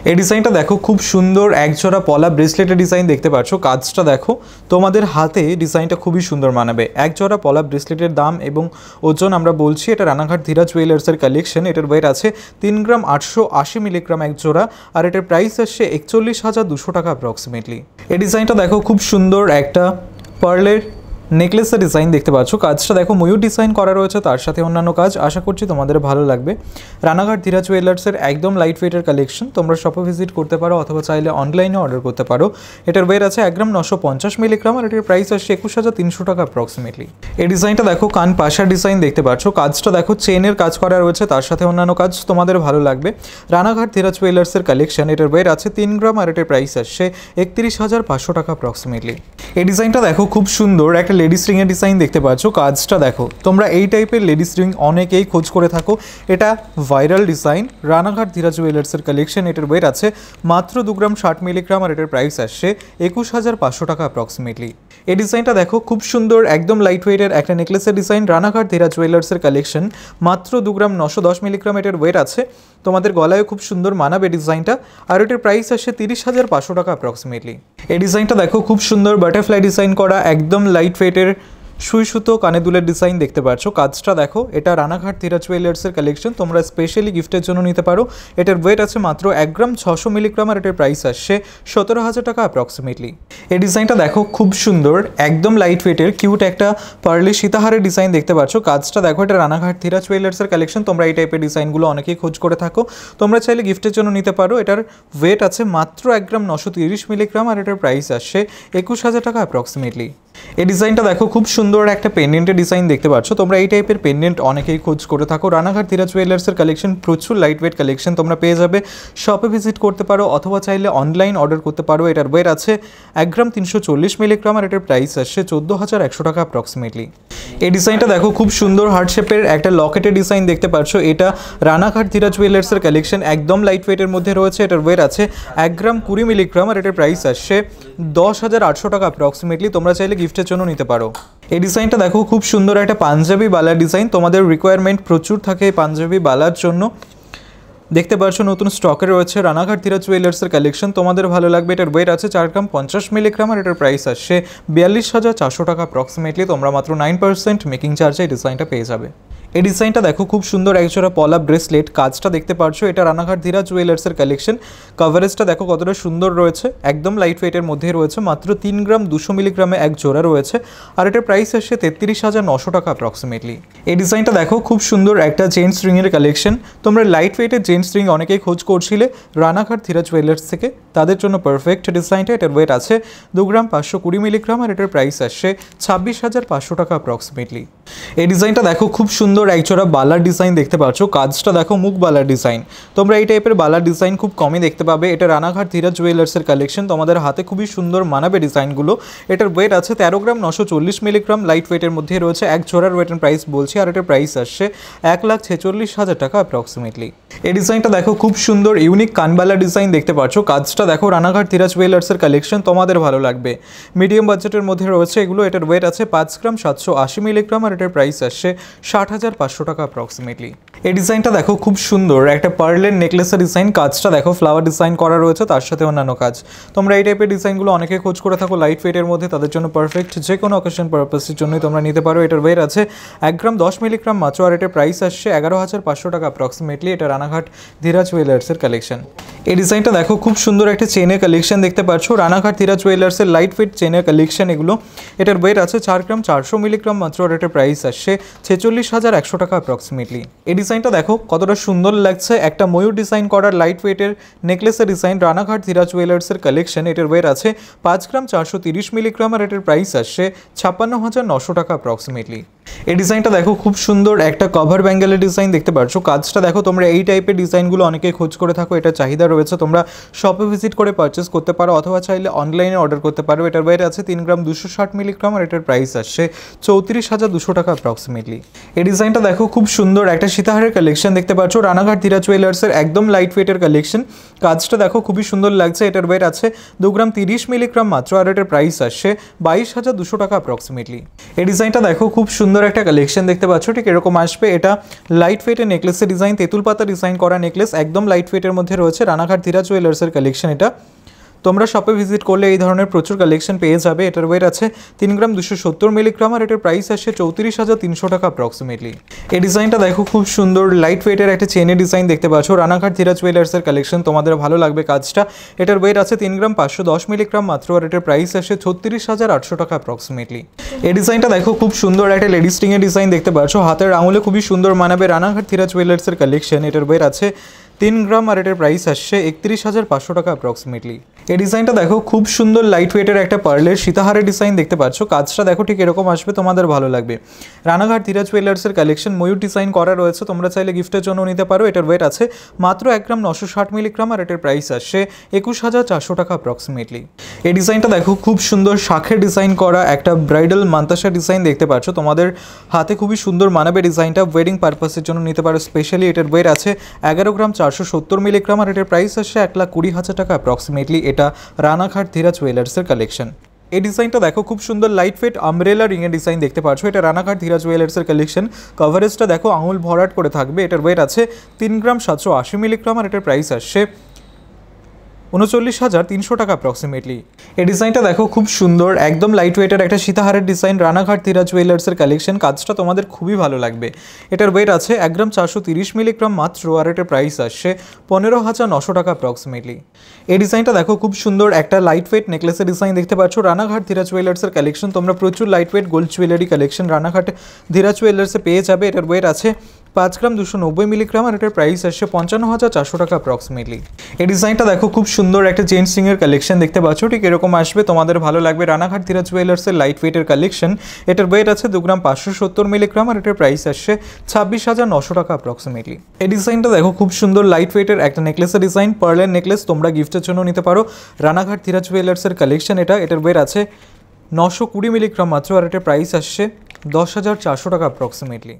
এই ডিজাইনটা দেখো খুব সুন্দর একজোড়া পলা ব্রেসলেটের ডিজাইন দেখতে পাচ্ছ। কাজটা দেখো, তোমাদের হাতে ডিজাইনটা খুবই সুন্দর মানাবে। একজোড়া পলা ব্রেসলেটের দাম এবং ওজন আমরা বলছি, এটা রানাঘাট ধীরা জুয়েলার্সের কালেকশন। এটার ওয়েট আছে 3 গ্রাম 880 মিলিগ্রাম এক জোড়া, আর এটার প্রাইস আসছে 41,200 টাকা অ্যাপ্রক্সিমেটলি। এই ডিজাইনটা দেখো খুব সুন্দর একটা পার্লের নেকলেসের ডিজাইন দেখতে পাচ্ছ। কাজটা দেখো ময়ূর ডিজাইন করা রয়েছে, তার সাথে অন্যান্য কাজ। আশা করছি তোমাদের ভালো লাগবে। রানাঘাট ধীরা জুয়েলার্সের একদম লাইট ওয়েটের কালেকশন। তোমরা শপে ভিজিট করতে পারো অথবা চাইলে অনলাইনে অর্ডার করতে পারো। এটার ওয়েট আছে 1 গ্রাম 950 মিলিগ্রাম, আর এটার প্রাইস আসছে 21,300 টাকা অ্যাপ্রক্সিমেটলি। এই ডিজাইনটা দেখো কান পাশার ডিজাইন দেখতে পাচ্ছ। কাজটা দেখো চেনের কাজ করা রয়েছে, তার সাথে অন্যান্য কাজ। তোমাদের ভালো লাগবে। রানাঘাট ধীরা জুয়েলার্সের কালেকশন। এটার ওয়েট আছে 3 গ্রাম, আর এটার প্রাইস আসছে 31,500 টাকা অ্যাপ্রক্সিমেটলি। এই ডিজাইনটা দেখো খুব সুন্দর একটা লেডিস রিংয়ের ডিজাইন দেখতে পাচ্ছ। কাজটা দেখো, তোমরা এই টাইপের লেডিস রিং অনেকেই খোঁজ করে থাকো। এটা ভাইরাল ডিজাইন, রানাঘাট ধীরা জুয়েলার্সের কালেকশন। এটার ওয়েট আছে মাত্র 2 গ্রাম 60 মিলিগ্রাম, আর এটার প্রাইস আসছে 21,500 টাকা অ্যাপ্রক্সিমেটলি। এই ডিজাইনটা দেখো খুব সুন্দর একদম লাইট ওয়েটের একটা নেকলেসের ডিজাইন, রানাঘাট ধীরা জুয়েলার্সের কালেকশন। মাত্র 2 গ্রাম 910 মিলিগ্রাম এটার ওয়েট আছে। তোমাদের গলায় খুব সুন্দর মানাবে ডিজাইনটা, আর এটার প্রাইস আসছে 30,500 টাকা অ্যাপ্রক্সিমেটলি। এই ডিজাইনটা দেখো খুব সুন্দর বাটারফ্লাই ডিজাইন করা একদম লাইট ওয়েটের সুই সুতো কানে দুলের ডিজাইন দেখতে পাচ্ছ। কাজটা দেখো, এটা রানাঘাট ধীরা জুয়েলার্সের কালেকশন। তোমরা স্পেশালি গিফটের জন্য নিতে পারো। এটার ওয়েট আছে মাত্র 1 গ্রাম 600 মিলিগ্রাম, আর এটার প্রাইস আসছে 17,000 টাকা অ্যাপ্রক্সিমেটলি। এই ডিজাইনটা দেখো খুব সুন্দর একদম লাইট ওয়েটের কিউট একটা পার্লি সীতাহারের ডিজাইন দেখতে পাচ্ছ। কাজটা দেখো, এটা রানাঘাট ধীরা জুয়েলার্সের কালেকশন। তোমরা এই টাইপের ডিজাইনগুলো অনেকেই খোঁজ করে থাকো। তোমরা চাইলে গিফটের জন্য নিতে পারো। এটার ওয়েট আছে মাত্র 1 গ্রাম 930 মিলিগ্রাম, আর এটার প্রাইস আসছে 21,000 টাকা অ্যাপ্রক্সিমেটলি। এই ডিজাইনটা দেখো খুব সুন্দর একটা পেন্ডেন্টের ডিজাইন দেখতে পাচ্ছ। তোমরা এই টাইপের পেন্ডেন্ট অনেকেই খোঁজ করে থাকো। রানাঘাট ধীরা জুয়েলার্সের কালেকশন প্রচুর লাইট ওয়েট কালেকশন তোমরা পেয়ে যাবে। শপে ভিজিট করতে পারো অথবা চাইলে অনলাইন অর্ডার করতে পারো। এটার ওয়েট আছে 1 গ্রাম 340 মিলিগ্রাম, আর এটার প্রাইস আসছে 14,100 টাকা অ্যাপ্রক্সিমেটলি। এই ডিজাইনটা দেখো খুব সুন্দর হার্ট শেপের একটা লকেটের ডিজাইন দেখতে পাচ্ছ। এটা রানাঘাট ধীরা জুয়েলার্সের কালেকশন, একদম লাইট ওয়েটের মধ্যে রয়েছে। এটার ওয়েট আছে 1 গ্রাম 20 মিলিগ্রাম, আর এটার প্রাইস আসছে 10,800 টাকা অ্যাপ্রক্সিমেটলি। তোমরা চাইলে গিফটের জন্য নিতে পারো। এই ডিজাইনটা দেখো খুব সুন্দর একটা পাঞ্জাবি বালার ডিজাইন। তোমাদের রিকোয়ারমেন্ট প্রচুর থাকে পাঞ্জাবি বালার জন্য। দেখতে পাচ্ছ নতুন স্টকে রয়েছে রানাঘাট ধীরা জুয়েলার্সের কালেকশন। তোমাদের ভালো লাগবে। এটার ওয়েট আছে 4 গ্রাম 50 মিলিগ্রাম, আর এটার প্রাইস আসছে 42,400 টাকা অ্যাপ্রক্সিমেটলি। তোমরা মাত্র 9% মেকিং চার্জে এই ডিজাইনটা পেয়ে যাবে। এই ডিজাইনটা দেখো খুব সুন্দর একজোড়া পলা ব্রেসলেট। কাজটা দেখতে পাচ্ছ, এটা রানাঘাট ধীরা জুয়েলার্সের কালেকশন। কভারেজটা দেখো কতটা সুন্দর রয়েছে, একদম লাইট ওয়েটের মধ্যে রয়েছে। মাত্র 3 গ্রাম 200 মিলিগ্রামে এক জোড়া রয়েছে, আর এটার প্রাইস আসছে 33,900 টাকা অ্যাপ্রক্সিমেটলি। এই ডিজাইনটা দেখো খুব সুন্দর একটা জেন্টস রিংয়ের কালেকশন। তোমরা লাইট ওয়েটের জেন্টস রিং অনেকেই খোঁজ করছিলে রানাঘাট ধীরা জুয়েলার্স থেকে, তাদের জন্য পারফেক্ট ডিজাইনটা। এটার ওয়েট আছে 2 গ্রাম 520 মিলিগ্রাম, আর এটার প্রাইস আসছে 26,500 টাকা অ্যাপ্রক্সিমেটলি। এই ডিজাইনটা দেখো খুব সুন্দর একজোড়া বালার ডিজাইন দেখতে পাচ্ছ। কাজটা দেখো মুখ বালার ডিজাইন। তোমরা এই টাইপের বালার ডিজাইন খুব কমই দেখতে পাবে। এটা রানাঘাট ধীরা জুয়েলার্সের কালেকশন। তোমাদের হাতে খুবই সুন্দর মানাবে ডিজাইনগুলো। এটার ওয়েট আছে 13 গ্রাম 940 মিলিগ্রাম, লাইট ওয়েটের মধ্যে রয়েছে। এক জোড়ার ওয়েট এন্ড প্রাইস বলছি, আর এটার প্রাইস আসছে 1,46,000 টাকা অ্যাপ্রক্সিমেটলি। এই ডিজাইনটা দেখো খুব সুন্দর ইউনিক কানবালা ডিজাইন দেখতে পাচ্ছ। কাজটা দেখো রানাঘাট ধীরা জুয়েলার্সের কালেকশন। তোমাদের ভালো লাগবে। মিডিয়াম বাজেটের মধ্যে রয়েছে এগুলো। এটার ওয়েট আছে 5 গ্রাম 780 মিলিগ্রাম, আর এটার প্রাইস আসছে 60,500 টাকা অ্যাপ্রক্সিমেটলি। এই ডিজাইনটা দেখো খুব সুন্দর একটা পার্লের নেকলেসের ডিজাইন। কাজটা দেখো ফ্লাওয়ার ডিজাইন করা রয়েছে, তার সাথে অন্যান্য কাজ। তোমরা এই টাইপের ডিজাইনগুলো অনেকে খোঁজ করে থাকো লাইট ওয়েটের মধ্যে, তাদের জন্য পারফেক্ট। যে কোনো অকেশন পারপাসের জন্যই তোমরা নিতে পারো। এটার ওয়েট আছে 1 গ্রাম 10 মিলিগ্রাম মাত্র, আর এটার প্রাইস আসছে 11,500 টাকা অ্যাপ্রক্সিমেটলি। এটা রানাঘাট ধীরা জুয়েলার্সের কালেকশন। এই ডিজাইনটা দেখো খুব সুন্দর একটা চেনের কালেকশন দেখতে পাচ্ছ। রানাঘাট ধীরা জুয়েলার্সের লাইট ওয়েট চেনের কালেকশন এগুলো। এটার ওয়েট আছে 4 গ্রাম 400 মিলিগ্রাম মাত্র, আর এটার প্রাইস আসছে 46,100 টাকা অ্যাপ্রক্সিমেটলি। এই ডিজাইনটা দেখো কতটা সুন্দর লাগছে, একটা ময়ূর ডিজাইন করার লাইট ওয়েটের নেকলেসের ডিজাইন। রানাঘাট ধীরা জুয়েলার্সের কালেকশন। এটার ওয়েট আছে 5 গ্রাম 430 মিলিগ্রাম, আর এটার প্রাইস আসছে 56,900 টাকা অ্যাপ্রক্সিমেটলি। এই ডিজাইনটা দেখো খুব সুন্দর একটা কভার ব্যাঙ্গেলের ডিজাইন দেখতে পাচ্ছ। কাজটা দেখো, তোমরা এই টাইপের ডিজাইনগুলো অনেকেই খোঁজ করে থাকো। এটা চাহিদা রয়েছে। তোমরা শপে ভিজিট করে পারচেস করতে পারো অথবা চাইলে অনলাইনে অর্ডার করতে পারো। এটার ওয়েট আছে 3 গ্রাম 260 মিলিগ্রাম, আর এটার প্রাইস আসছে 34,200 টাকা অ্যাপ্রক্সিমেটলি। এই ডিজাইনটা দেখো খুব সুন্দর একটা সীতাহারের কালেকশন দেখতে পাচ্ছ। রানাঘাট ধীরা জুয়েলার্সের একদম লাইট ওয়েটের কালেকশন। কাজটা দেখো খুবই সুন্দর লাগছে। এটার ওয়েট আছে 2 গ্রাম 30 মিলিগ্রাম মাত্র, আর এটার প্রাইস আসছে 22,200 টাকা অ্যাপ্রক্সিমেটলি। এই ডিজাইনটা দেখো খুব সুন্দর সুন্দর একটা কালেকশন দেখতে পাচ্ছ, ঠিক এরকম আসবে। এটা লাইট ওয়েটের নেকলেসের ডিজাইন, তেঁতুল পাতা ডিজাইন করা নেকলেস, একদম লাইট ওয়েটের মধ্যে রয়েছে। রানাঘাট ধীরা জুয়েলার্সের কালেকশন এটা। তোমরা শপে ভিজিট করলে এই ধরনের প্রচুর কালেকশন পেয়ে যাবে। এটার ওয়েট আছে 3 গ্রাম 270 মিলিগ্রাম আর এটার প্রাইস আসছে 34,300 টাকা অ্যাপ্রক্সিমেটলি। এই ডিজাইনটা দেখো খুব সুন্দর লাইট ওয়েটের একটা চেনের ডিজাইন দেখতে পাচ্ছ। রানাঘাট ধীরা জুয়েলার্সের কালেকশন, তোমাদের ভালো লাগবে কাজটা। এটার ওয়েট আছে 3 গ্রাম 510 মিলিগ্রাম মাত্র আর এটার প্রাইস আসছে 36,800 টাকা অ্যাপ্রক্সিমেটলি। এই ডিজাইনটা দেখো খুব সুন্দর একটা লেডি স্ট্রিংয়ের ডিজাইন দেখতে পাচ্ছ, হাতের আঙুলে খুবই সুন্দর মানাবে। রানাঘাট ধীরা জুয়েলার্সের কালেকশন, এটার ওয়েট আছে 3 গ্রাম আর এটার প্রাইস আসছে 31,500 টাকা অ্যাপ্রক্সিমেটলি। এই ডিজাইনটা দেখো খুব সুন্দর লাইট ওয়েটের একটা পার্লের সীতাহারের ডিজাইন দেখতে পাচ্ছ। কাজটা দেখো ঠিক এরকম আসবে, তোমাদের ভালো লাগবে। রানাঘাট ধীরা জুয়েলার্সের কালেকশন, ময়ূর ডিজাইন করা রয়েছে, তোমরা চাইলে গিফটের জন্য নিতে পারো। এটার ওয়েট আছে মাত্র 1 গ্রাম 960 মিলিগ্রাম আর এটার প্রাইস আসছে 21,400 টাকা অ্যাপ্রক্সিমেটলি। এই ডিজাইনটা দেখো খুব সুন্দর শাঁখের ডিজাইন করা একটা ব্রাইডাল মান্তাসা ডিজাইন দেখতে পাচ্ছ, তোমাদের হাতে খুবই সুন্দর মানাবে। ডিজাইনটা ওয়েডিং পারপাসের জন্য নিতে পারো স্পেশালি। এটার ওয়েট আছে 11 গ্রাম 470 মিলিগ্রাম আর এটার প্রাইস আসছে 1,20,000 টাকা অ্যাপ্রক্সিমেটলি। এটা রানাঘাট ধীরা জুয়েলার্সের কালেকশন। এই ডিজাইনটা দেখো খুব সুন্দর লাইট ওয়েট আমব্রেলা রিংয়ের ডিজাইন দেখতে পাচ্ছ। এটা রানাঘাট ধীরা জুয়েলার্সের কালেকশন। কভারেজটা দেখো আঙুল ভরাট করে থাকবে। এটার ওয়েট আছে 3 গ্রাম 780 মিলিগ্রাম আর এটার প্রাইস আসছে 39,300 টাকা অ্যাপ্রক্সিমেটলি। এই ডিজাইনটা দেখো খুব সুন্দর একদম লাইট ওয়েটের একটা সীতাহারের ডিজাইন, রানাঘাট ধীরা জুয়েলার্সের কালেকশন। কাজটা তোমাদের খুবই ভালো লাগবে। এটার ওয়েট আছে 1 গ্রাম 430 মিলিগ্রাম মাত্র আর এটার প্রাইস আসছে 15,900 টাকা অ্যাপ্রক্সিমেটলি। এই ডিজাইনটা দেখো খুব সুন্দর একটা লাইট ওয়েট নেকলেসের ডিজাইন দেখতে পাচ্ছ। রানাঘাট ধীরা জুয়েলার্সের কালেকশন, তোমরা প্রচুর light weight gold jewellery collection Ranaghat Dhira জুয়েলার্সে পেয়ে যাবে। এটার ওয়েট আছে 5 গ্রাম 290 মিলিগ্রাম আর এটার প্রাইস আসছে 55,400 টাকা অ্যাপ্রক্সিমেটলি। এই ডিজাইনটা দেখো খুব সুন্দর একটা জেন্টস রিংয়ের কালেকশন দেখতে পাচ্ছ, ঠিক এরকম আসবে, তোমাদের ভালো লাগবে। রানাঘাট ধীরা জুয়েলার্সের লাইট ওয়েটের কালেকশন। এটার ওয়েট আছে 2 গ্রাম 570 মিলিগ্রাম আর এটার প্রাইস আসছে 26,900 টাকা অ্যাপ্রক্সিমেটলি। এই ডিজাইনটা দেখো খুব সুন্দর লাইট ওয়েটের একটা নেকলেসের ডিজাইন, পার্লের নেকলেস, তোমরা গিফটের জন্য নিতে পারো। রানাঘাট ধীরা জুয়েলার্সের কালেকশন এটা। এটার ওয়েট আছে 920 মিলিগ্রাম মাত্র আর এটার প্রাইস আসছে 10,400 টাকা অ্যাপ্রক্সিমেটলি।